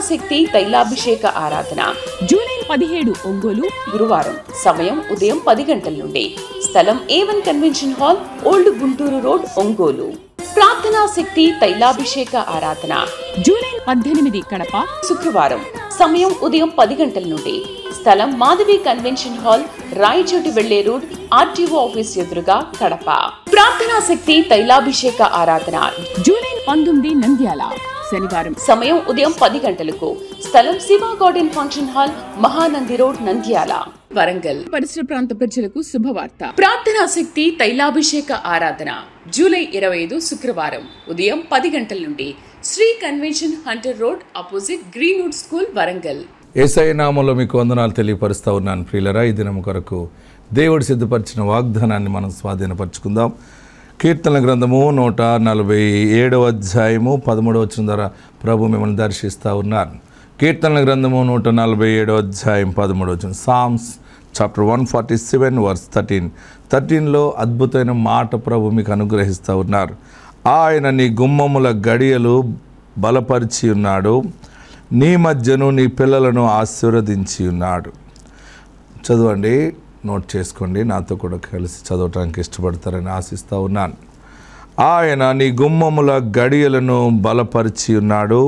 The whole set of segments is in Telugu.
శక్తి తైలాభిషేక ఆరాధన జూలై 17 ఒంగోలు, గురువారం. సమయం ఉదయం 10 గంటల నుండి. స్థలం A1 convention hall, old Guntur road, Ongole. ప్రార్థనా శక్తి తైలాభిషేక ఆరాధన జూలై 18 కడప, శుక్రవారం. సమయం ఉదయం 10 గంటల నుండి. స్థలం మాధవి కన్వెన్షన్ హాల్, రాయచోటి వెళ్లే రోడ్, ఆర్టీఓ ఆఫీస్ ఎదురుగా, కడప. ప్రార్థనా శక్తి తైలాభిషేక ఆరాధన జూలై 19 నంద్యాల, శనివారం. సమయం ఉదయం 10 గంటలకు. స్థలం Shiva garden function hall, Mahanandi road, Nandyal, Warangal. పరిసర ప్రాంత ప్రజలకు శుభవార్త. ప్రార్థనా శక్తి తైలాభిషేక ఆరాధన జూలై 25 శుక్రవారం ఉదయం 10 గంటల నుండి. Shri convention Hunter road, opposite Greenwood school, Warangal. Yesayya నామములో మీకు వందనాలు తెలియపరుస్తూ ఉన్నాను ప్రియులరా. ఈ దినం కొరకు దేవుడు సిద్ధపరిచిన వాగ్దానాన్ని మనం స్వాధీనపరచుకుందాం. కీర్తనల గ్రంథము 147వ అధ్యాయము 13వ వచనం ద్వారా ప్రభు మిమ్మల్ని దర్శిస్తూ ఉన్నారు. కీర్తనల గ్రంథము 147వ అధ్యాయం 13వ వచనం. సామ్స్ చాప్టర్ 147 వర్స్ 13లో అద్భుతమైన మాట ప్రభు మీకు అనుగ్రహిస్తూ ఉన్నారు. ఆయన నీ గుమ్మముల గడియలు బలపరిచి ఉన్నాడు, నీ మధ్యను నీ పిల్లలను ఆశీర్వదించి ఉన్నాడు. చదవండి, నోట్ చేసుకోండి, నాతో కూడా కలిసి చదవటానికి ఇష్టపడతారని ఆశిస్తూ ఉన్నాను. ఆయన నీ గుమ్మముల గడియలను బలపరిచి ఉన్నాడు,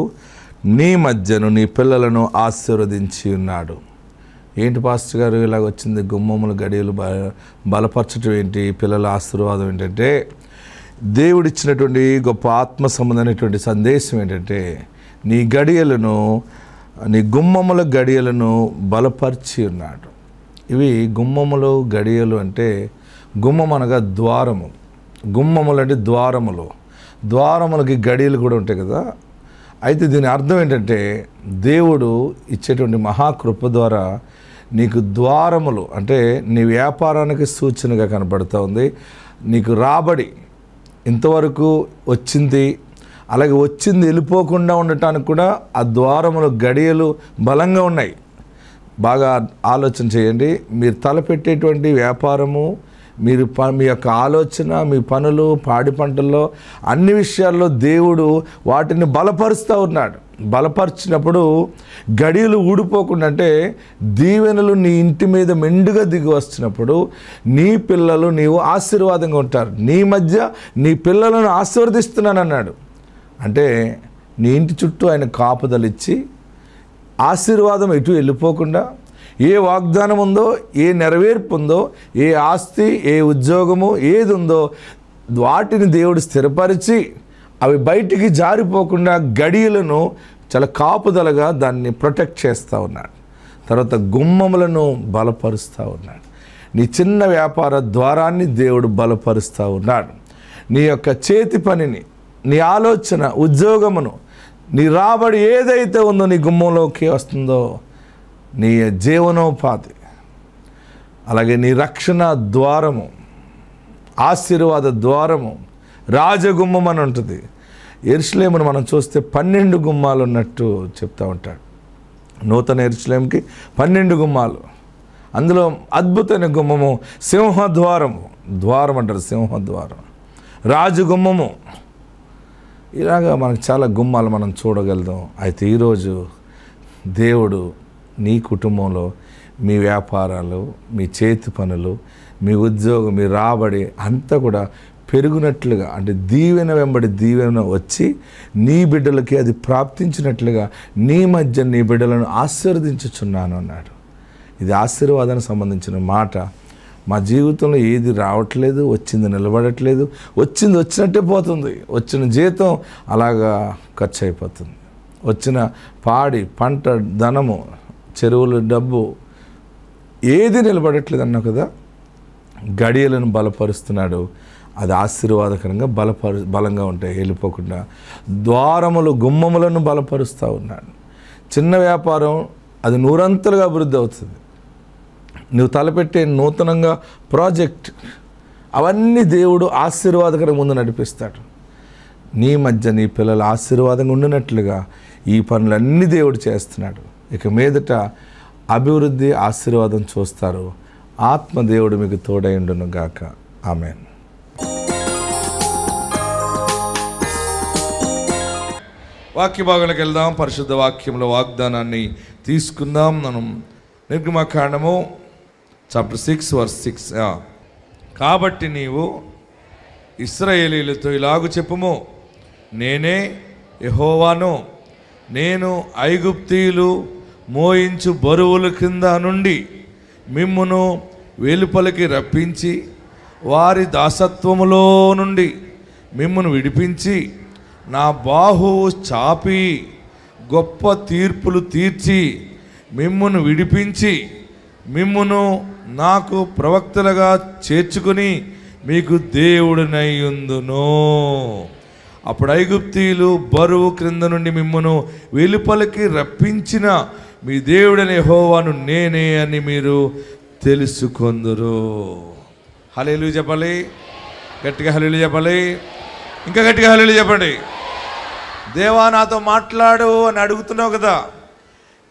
నీ మధ్యను నీ పిల్లలను ఆశీర్వదించి ఉన్నాడు. ఏంటి పాస్టర్ గారు ఇలాగ వచ్చింది? గుమ్మముల గడియలు బలపరచడం ఏంటి, పిల్లల ఆశీర్వాదం ఏంటంటే, దేవుడిచ్చినటువంటి గొప్ప ఆత్మ సంబంధమైనటువంటి సందేశం ఏంటంటే, నీ గడియలను, నీ గుమ్మముల గడియలను బలపరిచి ఉన్నాడు. ఇవి గుమ్మములు గడియలు అంటే, గుమ్మం అనగా ద్వారము, గుమ్మములు అంటే ద్వారములు, ద్వారములకి గడియలు కూడా ఉంటాయి కదా. అయితే దీని అర్థం ఏంటంటే, దేవుడు ఇచ్చేటువంటి మహాకృప ద్వారా నీకు ద్వారములు అంటే నీ వ్యాపారానికి సూచనగా కనబడుతూ ఉంది. నీకు రాబడి ఇంతవరకు వచ్చింది, అలాగే వచ్చింది వెళ్ళిపోకుండా ఉండటానికి కూడా ఆ ద్వారములు గడియలు బలంగా ఉన్నాయి. బాగా ఆలోచన చేయండి. మీరు తలపెట్టేటువంటి వ్యాపారము, మీరు మీ యొక్క ఆలోచన, మీ పనులు, పాడి పంటల్లో అన్ని విషయాల్లో దేవుడు వాటిని బలపరుస్తూ ఉన్నాడు. బలపరిచినప్పుడు గడియలు ఊడిపోకుండా, అంటే దీవెనలు నీ ఇంటి మీద మెండుగా దిగి వస్తున్నప్పుడు నీ పిల్లలు నీవు ఆశీర్వాదంగా ఉంటారు. నీ మధ్య నీ పిల్లలను ఆశీర్వదిస్తున్నాను అన్నాడు. అంటే నీ ఇంటి చుట్టూ ఆయన కాపుదలిచ్చి ఆశీర్వాదం ఎటు వెళ్ళిపోకుండా, ఏ వాగ్దానం ఉందో, ఏ నెరవేర్పు ఉందో, ఏ ఆస్తి, ఏ ఉద్యోగము ఏది ఉందో వాటిని దేవుడు స్థిరపరిచి అవి బయటికి జారిపోకుండా గడియలను చాలా కాపుదలగా దాన్ని ప్రొటెక్ట్ చేస్తూ ఉన్నాడు. తర్వాత గుమ్మములను బలపరుస్తూ ఉన్నాడు. నీ చిన్న వ్యాపార ద్వారాన్ని దేవుడు బలపరుస్తూ ఉన్నాడు. నీ యొక్క చేతి పనిని, నీ ఆలోచన, ఉద్యోగమును, నీ రాబడి ఏదైతే ఉందో నీ గుమ్మంలోకి వస్తుందో, నీ జీవనోపాధి, అలాగే నీ రక్షణ ద్వారము, ఆశీర్వాద ద్వారము, రాజగుమ్మం అని ఉంటుంది. యెరూషలేమును మనం చూస్తే 12 గుమ్మాలు ఉన్నట్టు చెప్తూ ఉంటాడు. నూతన యెరూషలేముకి 12 గుమ్మాలు. అందులో అద్భుతమైన గుమ్మము సింహద్వారము, ద్వారం అంటారు, సింహద్వారం, రాజగుమ్మము. ఇలాగా మనకు చాలా గుమ్మాలు మనం చూడగలుగుతాం. అయితే ఈరోజు దేవుడు నీ కుటుంబంలో మీ వ్యాపారాలు, మీ చేతి పనులు, మీ ఉద్యోగం, మీ రాబడి అంతా కూడా పెరుగునట్లుగా, అంటే దీవెన వెంబడి దీవెన వచ్చి నీ బిడ్డలకి అది ప్రాప్తించినట్లుగా నీ మధ్య నీ బిడ్డలను ఆశీర్వదించుచున్నాను అన్నాడు. ఇది ఆశీర్వాదానికి సంబంధించిన మాట. మా జీవితంలో ఏది రావట్లేదు, వచ్చింది నిలబడట్లేదు, వచ్చింది వచ్చినట్టే పోతుంది. వచ్చిన జీతం అలాగా ఖర్చు అయిపోతుంది. వచ్చిన పాడి పంట, ధనము, చెరువులు, డబ్బు ఏది నిలబడట్లేదు అన్నావు కదా. గడియలను బలపరుస్తున్నాడు. అది ఆశీర్వాదకరంగా బలంగా ఉంటాయి, వెళ్ళిపోకుండా. ద్వారములు, గుమ్మములను బలపరుస్తూ ఉన్నాడు. చిన్న వ్యాపారం అది నూరంతలుగా అభివృద్ధి అవుతుంది. నువ్వు తలపెట్టే నూతనంగా ప్రాజెక్ట్, అవన్నీ దేవుడు ఆశీర్వాదకరంగా ముందు నడిపిస్తాడు. నీ మధ్య నీ పిల్లలు ఆశీర్వాదంగా ఉండినట్లుగా ఈ పనులన్నీ దేవుడు చేస్తున్నాడు. ఇక మీదట అభివృద్ధి, ఆశీర్వాదం చూస్తారు. ఆత్మదేవుడు మీకు తోడైండును గాక. ఆమేన్. వాక్య భాగంలోకి వెళ్దాం. పరిశుద్ధ వాక్యంలో వాగ్దానాన్ని తీసుకుందాం. మనం నిర్గమకాండము చాప్టర్ 6 వర్స్ 6. కాబట్టి నీవు ఇశ్రాయేలీయులతో ఇలాగు చెప్పుము, నేనే యెహోవాను, నేను ఐగుప్తీయులు మోయించు బరువుల కింద నుండి మిమ్మును వెలుపలికి రప్పించి వారి దాసత్వములో నుండి మిమ్మును విడిపించి నా బాహువు చాపి గొప్ప తీర్పులు తీర్చి మిమ్మును విడిపించి మిమ్మును నాకు ప్రవక్తలుగా చేర్చుకుని మీకు దేవుడినయ్యుందును. అప్పుడు ఐగుప్తీయులు బరువు క్రింద నుండి మిమ్మును వెలుపలికి రప్పించిన మీ దేవుడైన యెహోవాను నేనే అని మీరు తెలుసుకొందురు. హల్లెలూయా చెప్పాలి, గట్టిగా హల్లెలూయా చెప్పాలి, ఇంకా గట్టిగా హల్లెలూయా చెప్పండి. దేవా నాతో మాట్లాడు అని అడుగుతున్నావు కదా.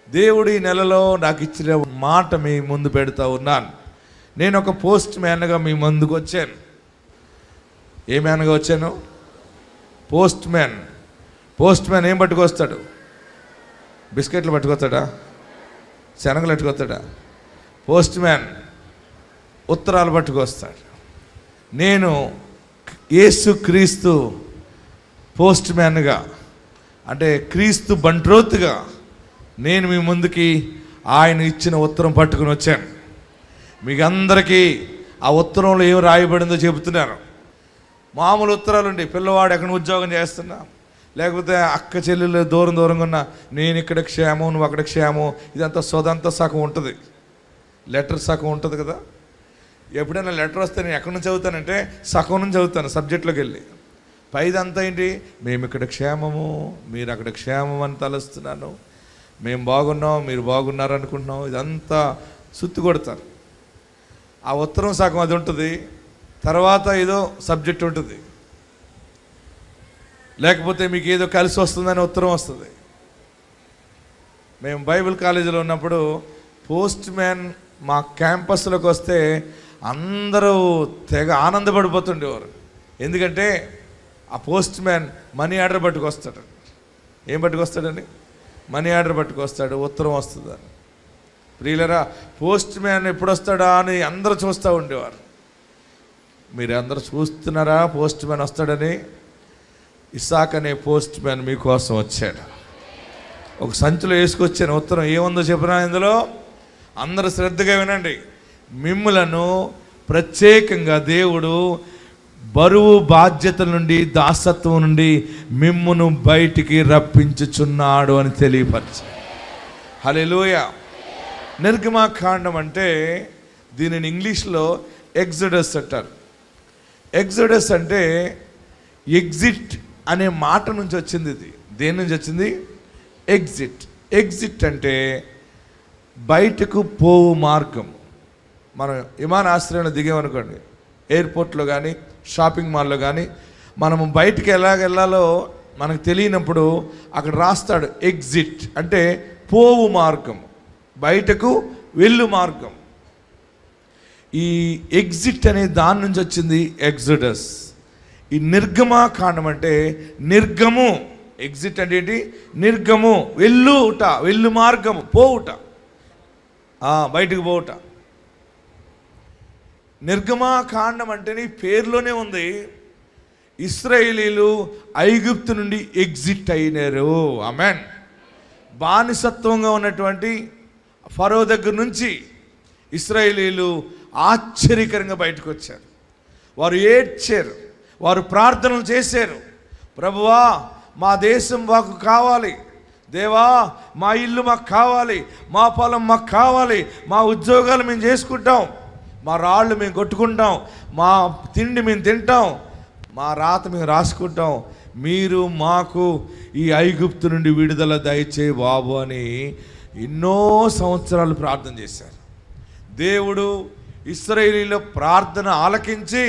దేవుడు ఈ నెలలో నాకు ఇచ్చిన మాట మీ ముందు పెడతా ఉన్నాను. నేను ఒక పోస్ట్ మ్యాన్గా మీ ముందుకు వచ్చాను. ఏ మ్యాన్గా వచ్చాను? Post man. పోస్ట్ మ్యాన్ ఏం పట్టుకొస్తాడు? బిస్కెట్లు పట్టుకొస్తాడా? శనగలు పట్టుకొస్తాడా? పోస్ట్ మ్యాన్ ఉత్తరాలు పట్టుకొస్తాడు. నేను యేసు క్రీస్తు పోస్ట్ మ్యాన్గా, అంటే క్రీస్తు బంట్రోతుగా నేను మీ ముందుకి ఆయన ఇచ్చిన ఉత్తరం పట్టుకుని వచ్చాను. మీకు అందరికీ ఆ ఉత్తరంలో ఏం రాయబడిందో చెబుతున్నారు. మామూలు ఉత్తరాలు ఉండి, పిల్లవాడు ఎక్కడ ఉద్యోగం చేస్తున్నా, లేకపోతే అక్క చెల్లెలు దూరంగా ఉన్నా, నేను ఇక్కడ క్షేమం నువ్వు అక్కడ క్షేమం, ఇదంతా సొదంతా సగం ఉంటుంది, లెటర్ సగం ఉంటుంది కదా. ఎప్పుడైనా లెటర్ వస్తే నేను ఎక్కడి నుంచి చదువుతానంటే సగం నుంచి చదువుతాను సబ్జెక్ట్లోకి వెళ్ళి. పైదంతా ఏంటి? మేము ఇక్కడ క్షేమము మీరు అక్కడ క్షేమం అని తలుస్తున్నాను, మేము బాగున్నాం మీరు బాగున్నారు అనుకుంటున్నాం, ఇదంతా సుత్తి కొడతారు. ఆ ఉత్తరం సగం అది ఉంటుంది, తర్వాత ఏదో సబ్జెక్ట్ ఉంటుంది, లేకపోతే మీకు ఏదో కలిసి వస్తుందని ఉత్తరం వస్తుంది. మేము బైబిల్ కాలేజీలో ఉన్నప్పుడు పోస్ట్ మ్యాన్ మా క్యాంపస్లోకి వస్తే అందరూ తెగ ఆనందపడిపోతుండేవారు. ఎందుకంటే ఆ పోస్ట్ మ్యాన్ మనీ ఆర్డర్ పట్టుకొస్తాడు. ఏం పట్టుకొస్తాడండి? మనీ ఆర్డర్ పట్టుకొస్తాడు, ఉత్తరం వస్తుందని. ప్రియులరా, పోస్ట్ మ్యాన్ ఎప్పుడు వస్తాడా అని అందరూ చూస్తూ ఉండేవారు. మీరు అందరూ చూస్తున్నారా పోస్ట్ మ్యాన్ వస్తాడని? ఇస్సాక్ అనే పోస్ట్ మ్యాన్ మీకోసం వచ్చాడు. ఒక సంచిలో వేసుకొచ్చాను ఉత్తరం. ఏముందో చెప్పినా ఇందులో? అందరూ శ్రద్ధగా వినండి. మిమ్ములను ప్రత్యేకంగా దేవుడు బరువు బాధ్యతల నుండి దాసత్వం నుండి మిమ్మును బయటికి రప్పించుచున్నాడు అని తెలియపరిచాడు. హల్లెలూయా. నిర్గమకాండం అంటే దీనిని ఇంగ్లీష్లో ఎగ్జోడస్ అంటారు. ఎగ్జోడస్ అంటే ఎగ్జిట్ అనే మాట నుంచి వచ్చింది. ఇది దేని నుంచి వచ్చింది? ఎగ్జిట్. ఎగ్జిట్ అంటే బయటకు పోవు మార్గం. మనం విమానాశ్రయంలో దిగామనుకోండి, ఎయిర్పోర్ట్లో కానీ షాపింగ్ మాల్లో కానీ మనము బయటికి ఎలాగెళ్ళాలో మనకు తెలియనప్పుడు అక్కడ రాస్తాడు ఎగ్జిట్ అంటే పోవు మార్గం, బయటకు వెళ్ళు మార్గం. ఈ ఎగ్జిట్ అనే దాని నుంచి వచ్చింది ఎగ్జోడస్. ఈ నిర్గమకాండం అంటే నిర్గము. ఎగ్జిట్ అంటే ఏంటి? నిర్గము, వెళ్ళుట, వెళ్ళు మార్గము, పోవుట, బయటకు పోవుట. నిర్గమకాండం అంటే నీ పేరులోనే ఉంది. ఇశ్రాయేలీలు ఐగుప్తు నుండి ఎగ్జిట్ అయినారు. ఆమేన్. బానిసత్వంగా ఉన్నటువంటి ఫరో దగ్గర నుంచి ఇశ్రాయేలీలు ఆశ్చర్యకరంగా బయటకు వచ్చారు. వారు ఏడ్చారు, వారు ప్రార్థనలు చేశారు. ప్రభువా మా దేశం మాకు కావాలి, దేవా మా ఇల్లు మాకు కావాలి, మా పొలం మాకు కావాలి, మా ఉద్యోగాలు మేము చేసుకుంటాం, మా రాళ్ళు మేము కొట్టుకుంటాం, మా తిండి మేము తింటాం, మా రాత మేము రాసుకుంటాం, మీరు మాకు ఈ ఐగుప్తు నుండి విడుదల దయచేయి బాబు అని ఎన్నో సంవత్సరాలు ప్రార్థన చేశారు. దేవుడు ఇశ్రాయేలీల ప్రార్థన ఆలకించి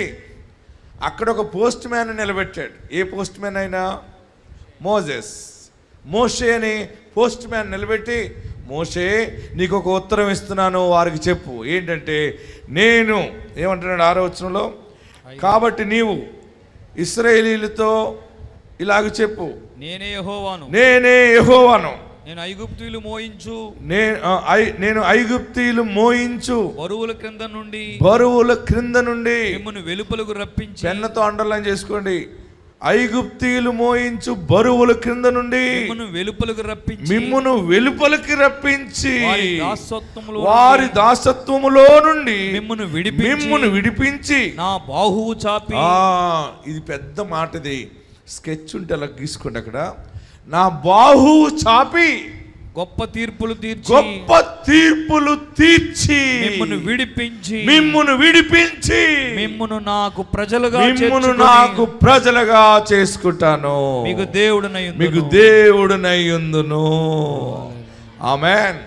అక్కడ ఒక పోస్ట్ మ్యాన్ నిలబెట్టాడు. ఏ పోస్ట్ మ్యాన్ అయినా? మోషే అని పోస్ట్ మ్యాన్ నిలబెట్టి, మోషే నీకు ఒక ఉత్తరం ఇస్తున్నాను, వారికి చెప్పు. ఏంటంటే నేను ఏమంటున్నాడు 6వ వచనంలో, కాబట్టి నీవు ఇశ్రాయేలీలతో ఇలాగ చెప్పు, నేనే యెహోవాను, నేనే యెహోవాను. నేను ఐగుప్తీయులు మోయించు, నేను ఐగుప్తీయులు మోయించు బరువుల క్రింద నుండి మిమ్మును వెలుపలకు రప్పించి. పెన్నతో అండర్లైన్ చేసుకోండి. ఐగుప్తీయులు మోయించు బరువుల క్రింద నుండి మిమ్మును వెలుపలికి రప్పించి వారి దాసత్వములో నుండి మిమ్మును విడిపించి నా బాహువు చాపి. ఇది పెద్ద మాట, ఇది స్కెచ్ ఉంటే అలా గీసుకోండి. అక్కడ నా బాహువు చాపి గొప్ప తీర్పులు తీర్చి మిమ్మును విడిపించి మిమ్మును నాకు ప్రజలుగా చేసుకుంటాను. మీకు దేవుడునయ్యుందును. ఆమేన్.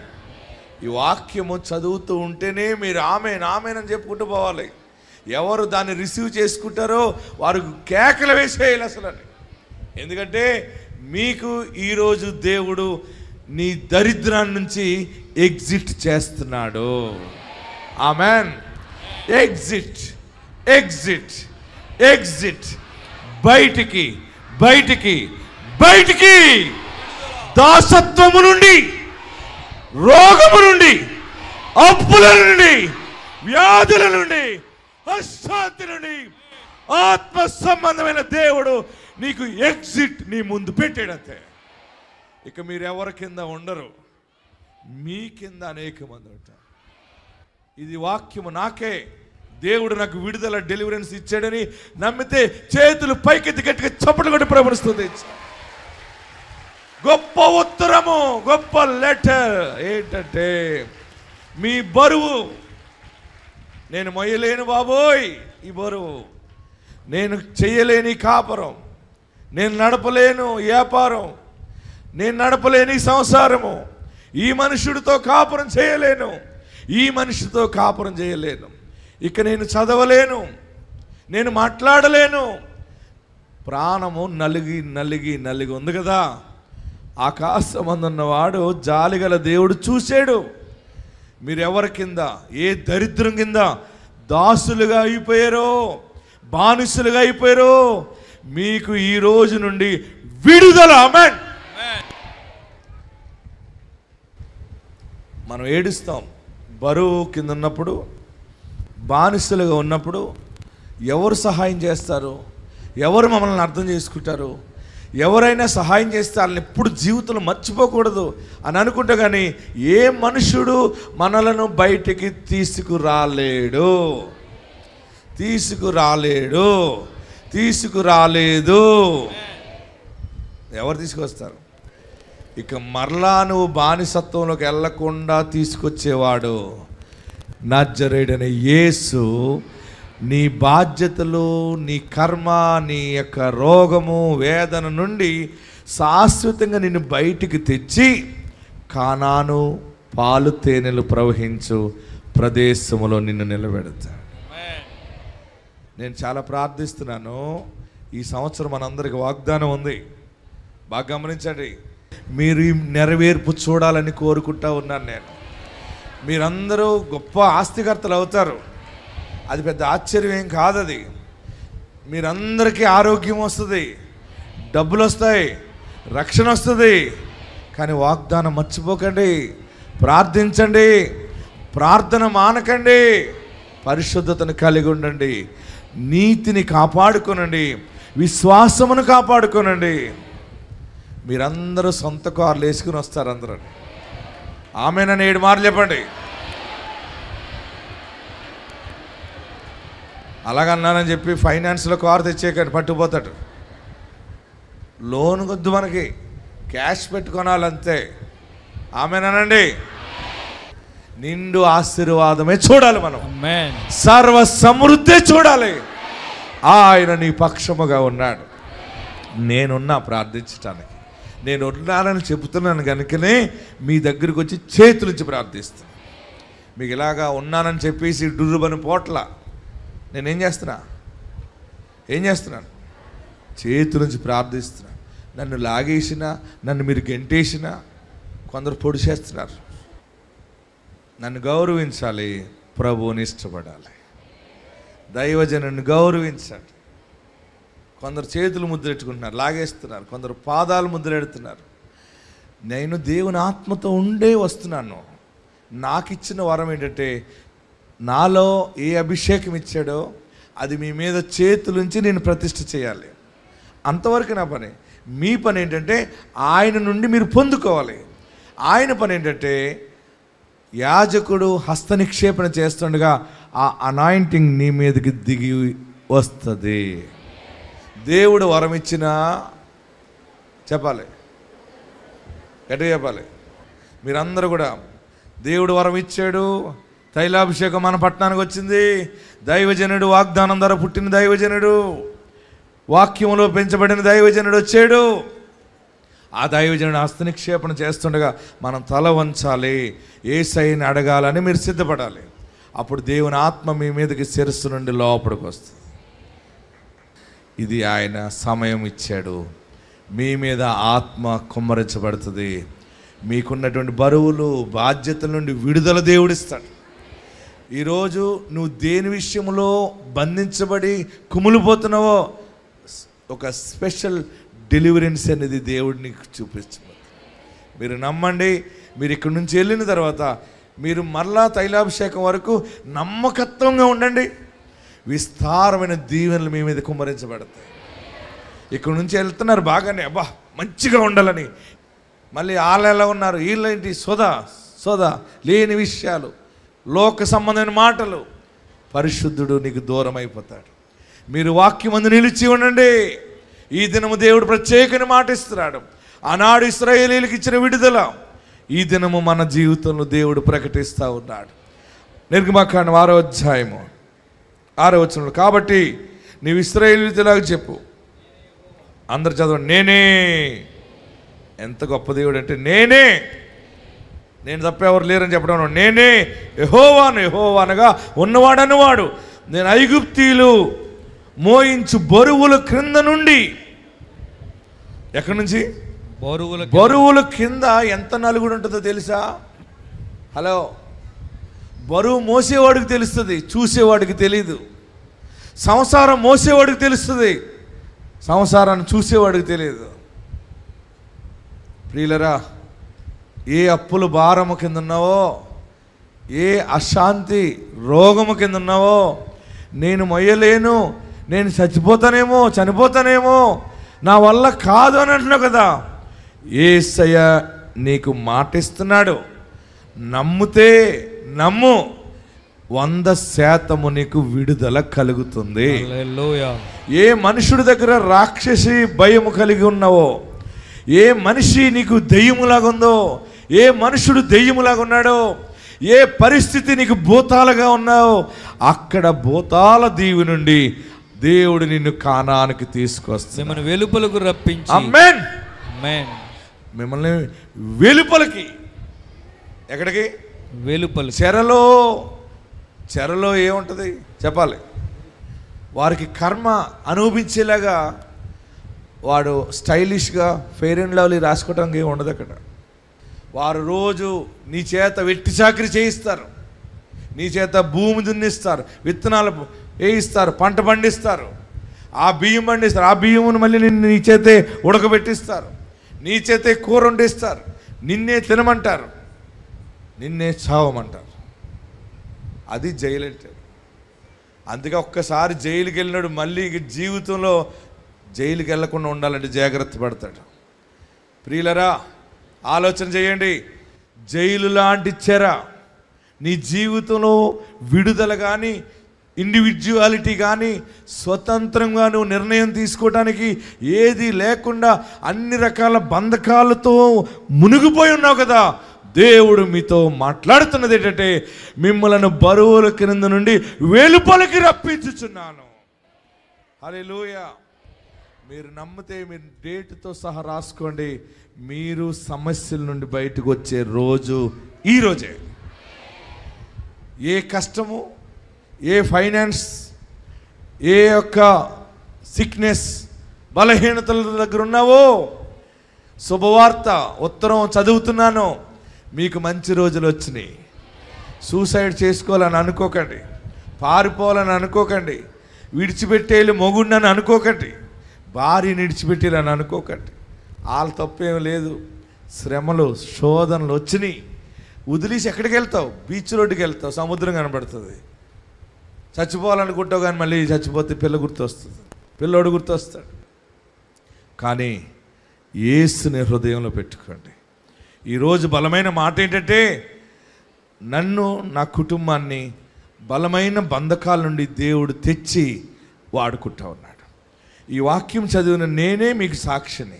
ఈ వాక్యము చదువుతూ ఉంటేనే మీరు ఆమేన్ ఆమేన్ అని చెప్పుకుంటూ పోవాలి. ఎవరు దాన్ని రిసీవ్ చేసుకుంటారో వారు కేకలు వేసేయాలి అసలు. ఎందుకంటే మీకు ఈరోజు దేవుడు నీ దరిద్రాన్ని నుంచి ఎగ్జిట్ చేస్తున్నాడు. ఆమేన్. ఎగ్జిట్ ఎగ్జిట్ ఎగ్జిట్ బయటికి బయటికి బయటికి దాసత్వము నుండి, రోగము నుండి, అప్పుల నుండి, వ్యాధుల నుండి, అశాంతి నుండి ఆత్మ సంబంధమైన దేవుడు నీకు ఎగ్జిట్ నీ ముందు పెట్టాడంతే. ఇక మీరు ఎవరి కింద ఉండరు, మీ కింద అనేక మంది ఉంటారు. ఇది వాక్యము నాకే దేవుడు నాకు విడుదల డెలివరెన్స్ ఇచ్చాడని నమ్మితే చేతులు పైకెత్తి గట్టిగా చప్పట్లు కొట్టి ప్రభుత్వం. గొప్ప ఉత్తరము, గొప్ప లెటర్ ఏంటంటే మీ బరువు నేను మొయ్యలేను బాబోయ్, ఈ బరువు నేను చెయ్యలేని కాపురం, నేను నడపలేను వ్యాపారం, నేను నడపలేని సంసారము, ఈ మనుషుడితో కాపురం చేయలేను, ఈ మనిషితో కాపురం చేయలేను, ఇక నేను చదవలేను, నేను మాట్లాడలేను. ప్రాణము నలిగి నలిగి నలిగి ఉంది కదా. ఆకాశమందున్నవాడు జాలిగల దేవుడు చూశాడు. మీరెవరి కింద, ఏ దరిద్రం కింద దాసులుగా అయిపోయారో, బానిసలుగా అయిపోయారో, మీకు ఈ రోజు నుండి విడుదల. ఆమేన్. మనం ఏడుస్తాం బరువు కింద ఉన్నప్పుడు, బానిసలుగా ఉన్నప్పుడు. ఎవరు సహాయం చేస్తారు, ఎవరు మమ్మల్ని అర్థం చేసుకుంటారు, ఎవరైనా సహాయం చేస్తే వాళ్ళని ఎప్పుడు జీవితంలో మర్చిపోకూడదు అని అనుకుంటే కానీ ఏ మనుషుడు మనలను బయటికి తీసుకురాలేడు, తీసుకురాలేదు. ఎవరు తీసుకొస్తారు? ఇక మరలా నువ్వు బానిసత్వంలోకి వెళ్ళకుండా తీసుకొచ్చేవాడు నజరేయుడైన యేసు. నీ బాధ్యతలు, నీ కర్మ, నీ యొక్క రోగము, వేదన నుండి శాశ్వతంగా నిన్ను బయటికి తెచ్చి కానాను పాలు తేనెలు ప్రవహించు ప్రదేశములో నిన్ను నిలబెడతాడు. నేను చాలా ప్రార్థిస్తున్నాను. ఈ సంవత్సరం మనందరికి వాగ్దానం ఉంది, బాగా గమనించండి. మీరు ఈ నెరవేర్పు చూడాలని కోరుకుంటా ఉన్నాను నేను. మీరందరూ గొప్ప ఆస్తికర్తలు అవుతారు, అది పెద్ద ఆశ్చర్యం ఏం కాదు. అది మీరందరికీ ఆరోగ్యం వస్తుంది, డబ్బులు వస్తాయి, రక్షణ వస్తుంది. కానీ వాగ్దానం మర్చిపోకండి, ప్రార్థించండి, ప్రార్థన మానకండి, పరిశుద్ధతను కలిగి ఉండండి, నీతిని కాపాడుకోనండి, విశ్వాసమును కాపాడుకోనండి. మీరందరూ సొంత కార్లు వేసుకుని వస్తారు అందరూ. ఆమేనని 7 మార్లు చెప్పండి. అలాగన్నానని చెప్పి ఫైనాన్స్లో కారు తెచ్చేయకండి, పట్టుకుపోతాడు. లోన్ వద్దు, మనకి క్యాష్ పెట్టుకోనాలంతే. ఆమేనండి. నిండు ఆశీర్వాదమే చూడాలి మనం, సర్వ సమృద్ధి చూడాలి. ఆయన నీ పక్షముగా ఉన్నాడు. నేనున్నా ప్రార్థించటానికి, నేను ఉన్నానని చెబుతున్నాను కనుకనే మీ దగ్గరికి వచ్చి చేతులుంచి ప్రార్థిస్తాను. మీకు ఇలాగా ఉన్నానని చెప్పేసి డుర్రుబని పోట్ల నేనేం చేస్తున్నాను? చేతులుంచి ప్రార్థిస్తున్నాను. నన్ను లాగేసినా, నన్ను మీరు గెంటేసినా కొందరు పొడిచేస్తున్నారు. నన్ను గౌరవించాలి, ప్రభువుని ఇష్టపడాలి, దైవజనుని గౌరవించాలి. కొందరు చేతులు ముద్రెట్టుకుంటున్నారు, లాగేస్తున్నారు, కొందరు పాదాలు ముద్రెడుతున్నారు. నేను దేవుని ఆత్మతో ఉండే వస్తున్నాను. నాకు ఇచ్చిన వరం ఏంటంటే, నాలో ఏ అభిషేకం ఇచ్చాడో అది మీ మీద చేతులుంచి నేను ప్రతిష్ఠ చేయాలి. అంతవరకు నా పని. మీ పని ఏంటంటే ఆయన నుండి మీరు పొందుకోవాలి. ఆయన పని ఏంటంటే యాజకుడు హస్త నిక్షేపణ చేస్తుండగా ఆ అనాయింటింగ్ నీ మీదకి దిగి వస్తుంది. దేవుడు వరం ఇచ్చినా చెప్పాలి, గట్టిగా చెప్పాలి. మీరందరూ కూడా దేవుడు వరం ఇచ్చాడు, తైలాభిషేకం మన పట్టణానికి వచ్చింది, దైవజనుడు వాగ్దానం ద్వారా పుట్టిన దైవజనుడు, వాక్యంలో పెంచబడిన దైవజనుడు వచ్చాడు. ఆ దైవజనుడు హస్తనిక్షేపణ చేస్తుండగా మనం తల వంచాలి, యేసయ్యని అడగాలని మీరు సిద్ధపడాలి. అప్పుడు దేవుని ఆత్మ మీ మీదకి శిరస్సు నుండి లోపలికి వస్తుంది. ఇది ఆయన సమయం ఇచ్చాడు. మీ మీద ఆత్మ కుమ్మరించబడుతుంది. మీకున్నటువంటి బరువులు బాధ్యతల నుండి విడుదల దేవుడిస్తాడు. ఈరోజు నువ్వు దేని విషయంలో బంధించబడి కుమిలిపోతున్నావో ఒక స్పెషల్ డెలివరెన్స్ అనేది దేవుడు నీకు చూపిస్తుంది. మీరు నమ్మండి. మీరు ఇక్కడి నుంచి వెళ్ళిన తర్వాత మీరు మరలా తైలాభిషేకం వరకు నమ్మకత్వంగా ఉండండి. విస్తారమైన దీవెనలు మీ మీద కుమ్మరించబడతాయి. ఇక్కడ నుంచి వెళ్తున్నారు బాగానే, అబ్బా మంచిగా ఉండాలని, మళ్ళీ వాళ్ళు ఎలా ఉన్నారు, వీళ్ళేంటి సోదా లేని విషయాలు, లోక సంబంధమైన మాటలు, పరిశుద్ధుడు నీకు దూరం అయిపోతాడు. మీరు వాక్యమందు నిలిచి ఉండండి. ఈ దినము దేవుడు ప్రత్యేకమైన మాట ఇస్తున్నాడు. ఆనాడు ఇశ్రాయేలీయులకు ఇచ్చిన విడుదల ఈ దినము మన జీవితంలో దేవుడు ప్రకటిస్తూ ఉన్నాడు. నిర్గమకాండం 6వ అధ్యాయము 6వ వచనంలో, కాబట్టి నీవు ఇశ్రాయేలీయులలాగా చెప్పు. అందరు చదవండి. నేనే. ఎంత గొప్ప దేవుడు అంటే నేనే, నేను తప్ప ఎవరు లేరని చెప్పడం. నేనే యెహోవాను, యెహోవా అనగా ఉన్నవాడన్నవాడు. నేను ఐగుప్తీయులు మోయించు బరువుల క్రింద నుండి, ఎక్కడి నుంచి? బరువుల కింద ఎంత నలుగుడు ఉంటుందో తెలుసా? హలో, బరువు మోసేవాడికి తెలుస్తుంది, చూసేవాడికి తెలీదు. సంసారం మోసేవాడికి తెలుస్తుంది, సంసారాన్ని చూసేవాడికి తెలియదు. ప్రియులరా, ఏ అప్పుల భారము కింద ఉన్నావో, ఏ అశాంతి రోగము కింద ఉన్నావో, నేను మొయ్యలేను, నేను చనిపోతానేమో, నా వల్ల కాదు అని అంటున్నావు కదా. యేసయ్య నీకు మాటిస్తున్నాడు. నమ్మితే నమ్ము, 100% నీకు విడుదల కలుగుతుంది. ఏ మనుషుడి దగ్గర రాక్షసి భయము కలిగి ఉన్నావో, ఏ మనిషి నీకు దెయ్యములాగా ఉందో, ఏ మనుషుడు దెయ్యములాగా ఉన్నాడో, ఏ పరిస్థితి నీకు భూతాలుగా ఉన్నావో, అక్కడ భూతాల దీవి నుండి దేవుడు నిన్ను కానానికి తీసుకొస్తాడు. మిమ్మల్ని వెలుపలకు రప్పించి, ఆమేన్, మిమ్మల్ని వెలుపలకి. ఎక్కడికి? వెలుపల. చెరలో ఏముంటుంది చెప్పాలి. వారికి కర్మ అనుభవించేలాగా వాడు స్టైలిష్గా ఫెయిర్ అండ్ లవ్లీ రాసుకోవడానికి ఏమి ఉండదు అక్కడ. వారు రోజు నీ చేత వెట్టి చాకరీ చేయిస్తారు, నీ చేత భూమి దున్నిస్తారు, విత్తనాలు వేయిస్తారు, పంట పండిస్తారు, ఆ బియ్యం పండిస్తారు, ఆ బియ్యమును మళ్ళీ నీ చేతే ఉడకబెట్టిస్తారు, నీ చేతే కూర వండిస్తారు, నిన్నే తినమంటారు, నిన్నే చావమంటారు. అది జైలు అంటే. అందుకే ఒక్కసారి జైలుకి వెళ్ళినాడు మళ్ళీ జీవితంలో జైలుకి వెళ్ళకుండా ఉండాలంటే జాగ్రత్త పడతాడు. ప్రియులరా, ఆలోచన చేయండి. జైలు లాంటి చెర నీ జీవితంలో విడుదల కానీ, ఇండివిజువాలిటీ కానీ, స్వతంత్రంగా నువ్వు నిర్ణయం తీసుకోవడానికి ఏది లేకుండా అన్ని రకాల బంధకాలతో మునిగిపోయి ఉన్నావు కదా. దేవుడు మీతో మాట్లాడుతున్నది ఏంటంటే, మిమ్మలను బరువుల క్రింద నుండి వెలుపలికి రప్పించుచున్నాను. హల్లెలూయా. మీరు నమ్మితే మీరు డేట్తో సహా రాసుకోండి. మీరు సమస్యల నుండి బయటకు వచ్చే రోజు ఈ రోజే. ఏ కష్టము, ఏ ఫైనాన్స్, ఏ యొక్క సిక్నెస్, బలహీనతల దగ్గర ఉన్నావో, శుభవార్త ఉత్తరం చదువుతున్నాను, మీకు మంచి రోజులు వచ్చినాయి. సూసైడ్ చేసుకోవాలని అనుకోకండి, పారిపోవాలని అనుకోకండి, విడిచిపెట్టేళ్ళు మొగుండని అనుకోకండి, భార్యని విడిచిపెట్టిరని అనుకోకండి. వాళ్ళ తప్పేం లేదు. శ్రమలు శోధనలు వచ్చినాయి. వదిలేసి ఎక్కడికి వెళ్తావు? బీచ్ రోడ్డుకి వెళ్తావు, సముద్రం కనబడుతుంది. చచ్చిపోవాలనుకుంటావు కానీ మళ్ళీ చచ్చిపోతే పిల్ల గుర్తొస్తుంది, పిల్లోడు గుర్తొస్తాడు. కానీ యేసుని హృదయంలో పెట్టుకోండి. ఈరోజు బలమైన మాట ఏంటంటే, నన్ను నా కుటుంబాన్ని బలమైన బంధకాల నుండి దేవుడు తెచ్చి వాడుకుంటా ఉన్నాడు. ఈ వాక్యం చదివిన నేనే మీకు సాక్షిని.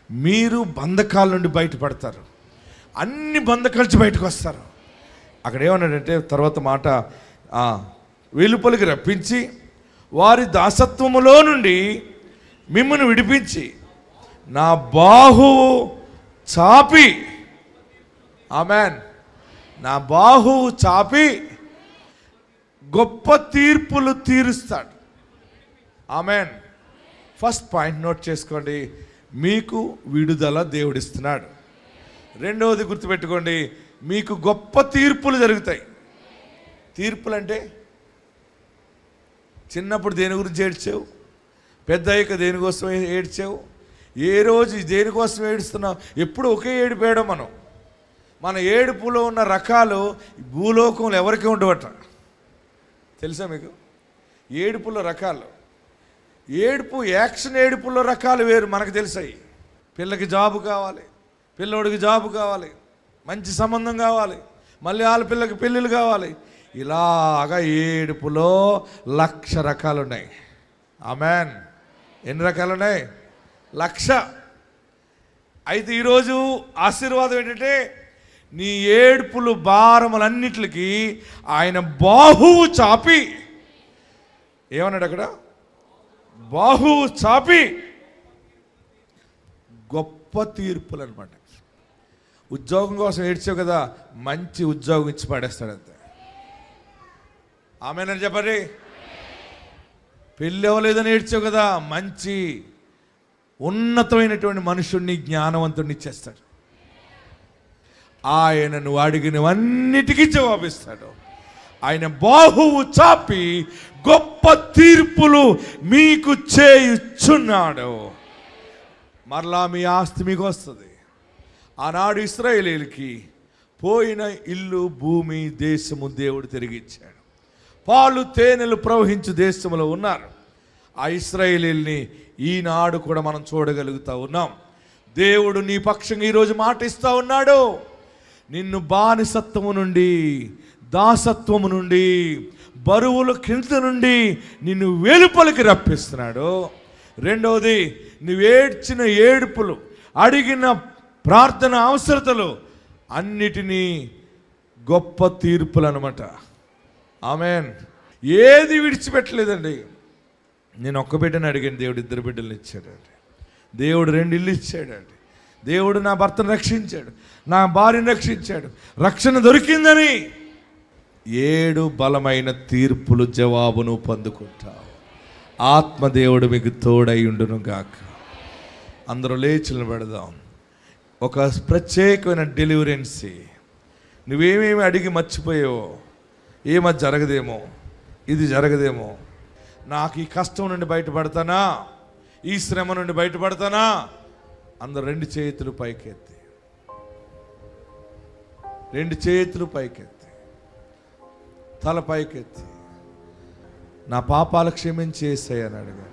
మీరు బంధకాల నుండి బయటపడతారు, అన్ని బంధకాల నుంచి బయటకు వస్తారు. అక్కడ ఏమన్నాడంటే తర్వాత మాట, వెలుపలికి రప్పించి వారి దాసత్వములో నుండి మిమ్మల్ని విడిపించి నా బాహువు చాపి, ఆమెన్, నా బాహువు చాపి గొప్ప తీర్పులు తీరుస్తాడు. ఆమెన్. ఫస్ట్ పాయింట్ నోట్ చేసుకోండి, మీకు విడుదల దేవుడిస్తున్నాడు. రెండవది గుర్తుపెట్టుకోండి, మీకు గొప్ప తీర్పులు జరుగుతాయి. తీర్పులు అంటే చిన్నప్పుడు దేని గురించి ఏడ్చావు, పెద్ద అయ్యాక దేనికోసం ఏడ్చావు, ఏ రోజు దేనికోసం ఏడుస్తున్నావు? ఎప్పుడు ఒకే ఏడుపు ఏడం. మన ఏడుపులో ఉన్న రకాలు భూలోకంలో ఎవరికి ఉండవట తెలుసా మీకు? ఏడుపులో రకాలు, ఏడుపు యాక్షన్ ఏడుపులో రకాలు వేరు. మనకు తెలుసాయి. పిల్లకి జాబు కావాలి, పిల్లోడికి జాబు కావాలి, మంచి సంబంధం కావాలి, మళ్ళీ వాళ్ళ పిల్లకి పెళ్ళిళ్ళు కావాలి. ఇలాగా ఏడుపులో 1,00,000 రకాలు ఉన్నాయి. ఆమెన్. ఎన్ని రకాలు ఉన్నాయి? 1,00,000. అయితే ఈరోజు ఆశీర్వాదం ఏంటంటే, నీ ఏడుపులు భారములన్నిటికి ఆయన బాహువు చాపి, ఏమన్నాడు అక్కడ? బాహువు చాపి గొప్ప తీర్పులు అనమాట. ఉద్యోగం కోసం ఏడ్చావు కదా, మంచి ఉద్యోగం ఇచ్చి పడేస్తాడు అంతే. ఆమెనని చెప్పండి. పెళ్ళి అవ్వలేదని ఏడ్చావు కదా, మంచి ఉన్నతమైనటువంటి మనుషుణ్ణి, జ్ఞానవంతుడిని ఇచ్చేస్తాడు. ఆయన నువ్వు అడిగినవన్నిటికీ జవాబిస్తాడు. ఆయన బాహువు చాపి గొప్ప తీర్పులు మీకు చేయుచున్నాడు. మరలా మీ ఆస్తి మీకు వస్తుంది. ఆనాడు ఇశ్రాయేలీయులకి పోయిన ఇల్లు, భూమి, దేశము దేవుడు తిరిగిచ్చాడు. పాలు తేనెలు ప్రవహించు దేశంలో ఉన్నారు. ఆ ఇశ్రాయేలీయుల్ని ఈనాడు కూడా మనం చూడగలుగుతా ఉన్నాం. దేవుడు నీ పక్షంగా ఈరోజు మాట ఇస్తా ఉన్నాడు. నిన్ను బానిసత్వము నుండి, దాసత్వము నుండి, బరువుల కింద నుండి నిన్ను వెలుపలికి రప్పిస్తున్నాడు. రెండవది, నువ్వు ఏడ్చిన ఏడుపులు, అడిగిన ప్రార్థన అవసరతలు అన్నిటినీ గొప్ప తీర్పులు అనమాట. ఆమెన్. ఏది విడిచిపెట్టలేదండి. నేను ఒక్క బిడ్డని అడిగాను, దేవుడు 2 బిడ్డలను ఇచ్చాడండి. దేవుడు 2 ఇళ్ళు ఇచ్చాడండి. దేవుడు నా భర్తను రక్షించాడు, నా భార్యను రక్షించాడు. రక్షణ దొరికిందని 7 బలమైన తీర్పులు జవాబును పొందుకుంటావు. ఆత్మదేవుడు మీకు తోడై ఉండును గాక. అందరూ లేచి నిలబడదాం. ఒక ప్రత్యేకమైన డెలివరెన్సీ. నువ్వేమేమి అడిగి మర్చిపోయావో, ఏమది జరగదేమో, ఇది జరగదేమో, నాకు ఈ కష్టం నుండి బయటపడతానా, ఈ శ్రమ నుండి బయటపడతానా? అందరు 2 చేతులు పైకెత్తి, 2 చేతులు పైకెత్తి, తల పైకెత్తి, నా పాపాలు క్షమించి యేసయ్యా అని అడగండి.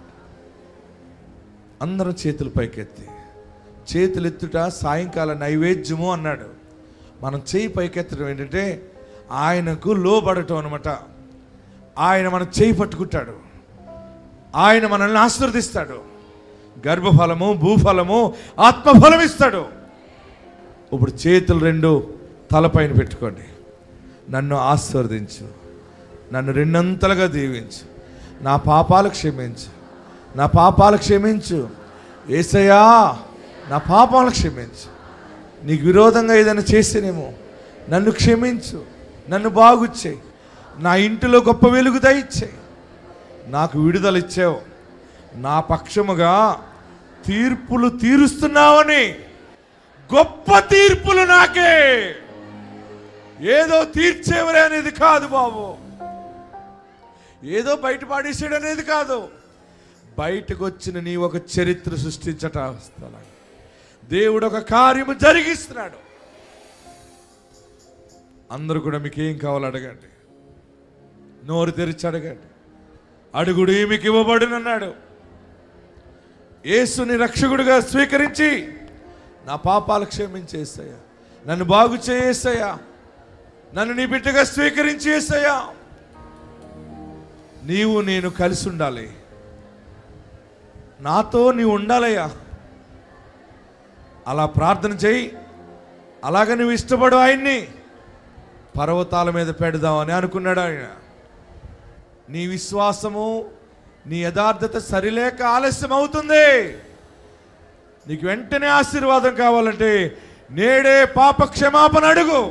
అందరం చేతులు పైకెత్తి. చేతులు ఎత్తుట సాయంకాల నైవేద్యము అన్నాడు. మనం చేయి పైకెత్తడం ఏంటంటే ఆయనకు లోబడటం అనమాట. ఆయన మన చేయి పట్టుకుంటాడు, ఆయన మనల్ని ఆశీర్వదిస్తాడు. గర్భఫలము, భూఫలము, ఆత్మఫలం ఇస్తాడు. ఇప్పుడు చేతులు 2 తలపైన పెట్టుకోండి. నన్ను ఆశీర్వదించు, నన్ను 2 అంతలుగా దీవించు, నా పాపాలు క్షమించు, నా పాపాలు క్షమించు యేసయ్యా, నా పాపాలు క్షమించు. నీకు విరోధంగా ఏదైనా చేస్తేనేమో నన్ను క్షమించు, నన్ను బాగు చేయి, నా ఇంటిలో గొప్ప వెలుగు దయచేయి. నాకు విడుదల ఇచ్చావు, నా పక్షముగా తీర్పులు తీరుస్తున్నావని. గొప్ప తీర్పులు నాకే, ఏదో తీర్చేవరే అనేది కాదు బాబు, ఏదో బయట పాడేసాడు అనేది కాదు. బయటకు వచ్చిన నీ ఒక చరిత్ర సృష్టించట దేవుడు ఒక కార్యము జరిగిస్తున్నాడు. అందరూ కూడా మీకు ఏం కావాలో అడగండి, నోరు తెరిచి అడగండి. అడుగుడు మీకు ఇవ్వబడునన్నాడు. యేసుని రక్షకుడిగా స్వీకరించి నా పాపాలు క్షమించేసయ్యా, నన్ను బాగు చేయేసయ్యా, నన్ను నీ బిడ్డగా స్వీకరించేసయ్యా. నీవు నేను కలిసి ఉండాలి, నాతో నీవు ఉండాలయ్యా. అలా ప్రార్థన చేయి. అలాగ నువ్వు ఇష్టపడు ఆయన్ని పర్వతాల మీద పెడదామని అనుకున్నాడు ఆయన. నీ విశ్వాసము నీ యథార్థత సరిలేక ఆలస్యం అవుతుంది. నీకు వెంటనే ఆశీర్వాదం కావాలంటే నేడే పాప క్షమాపణ అడుగు.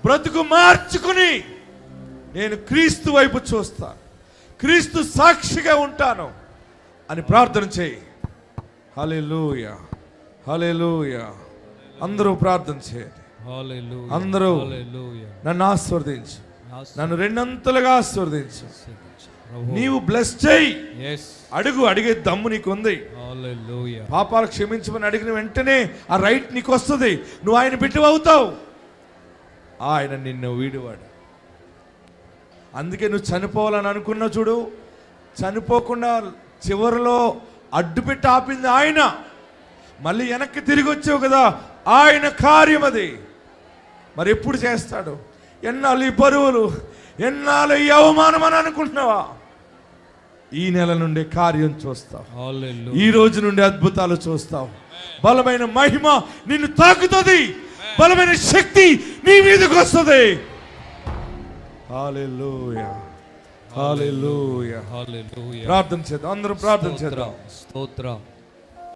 బ్రతుకు మార్చుకుని నేను క్రీస్తు వైపు చూస్తాను, క్రీస్తు సాక్షిగా ఉంటాను అని ప్రార్థన చేయి. హల్లెలూయా, హల్లెలూయా. అందరూ ప్రార్థన చేయండి. అందరూ నన్ను ఆశీర్వదించు, నన్ను రెండంతలుగా ఆశీర్వదించు. నీవు బ్లెస్ చేయి. అడుగు, అడిగే దమ్ము నీకు ఉంది. పాపాలు క్షమించమని అడిగిన వెంటనే ఆ రైట్ నీకు వస్తుంది. నువ్వు ఆయన బిడ్డ అవుతావు. ఆయన నిన్ను వీడువాడు. అందుకే నువ్వు చనిపోవాలని అనుకున్నా చూడు, చనిపోకుండా చివరిలో అడ్డుపెట్టి ఆపింది ఆయన. మళ్ళీ వెనక్కి తిరిగి వచ్చావు కదా, ఆయన కార్యం అది. మరి ఎప్పుడు చేస్తాడు? ఎన్నాళ్ళు ఈ బరువులు, ఎన్నాళ్ళు ఈ అవమానం అని అనుకుంటున్నావా? ఈ నెల నుండి కార్యం చూస్తావు. ఈ రోజు నుండి అద్భుతాలు చూస్తావు. బలమైన మహిమ నిన్ను తాకుతుంది, బలమైన శక్తి నీ మీదకి వస్తుంది. హల్లెలూయా, హల్లెలూయా. ప్రార్థన చేద్దాం, అందరూ ప్రార్థన చేద్దాం. స్తోత్రం.